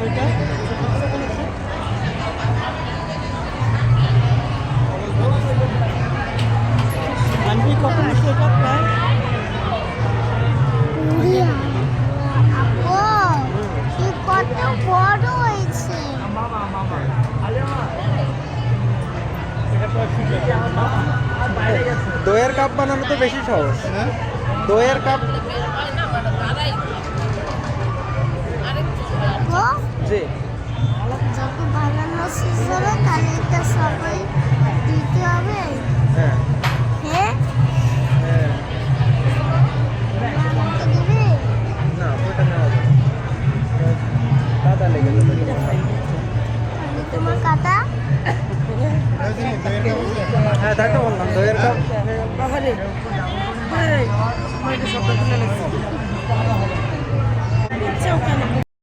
এটা আন্টি কত নিচ্ছে এটা প্রায়? কত বড় হয়েছে। দইয়ের কাপ বানানো তো বেশি সহজ। হ্যাঁ দইয়ের কাপ জি যখন বানানো শেষ হবে তাহলে এটা সবাই দিতে হবে। হ্যাঁ হ্যাঁ হ্যাঁ আমাকে দিবে। না ওটা নেওয়া যাবে দাদা লেগে যাবে আমি তোমার কাটা হ্যাঁ তাই তো বললাম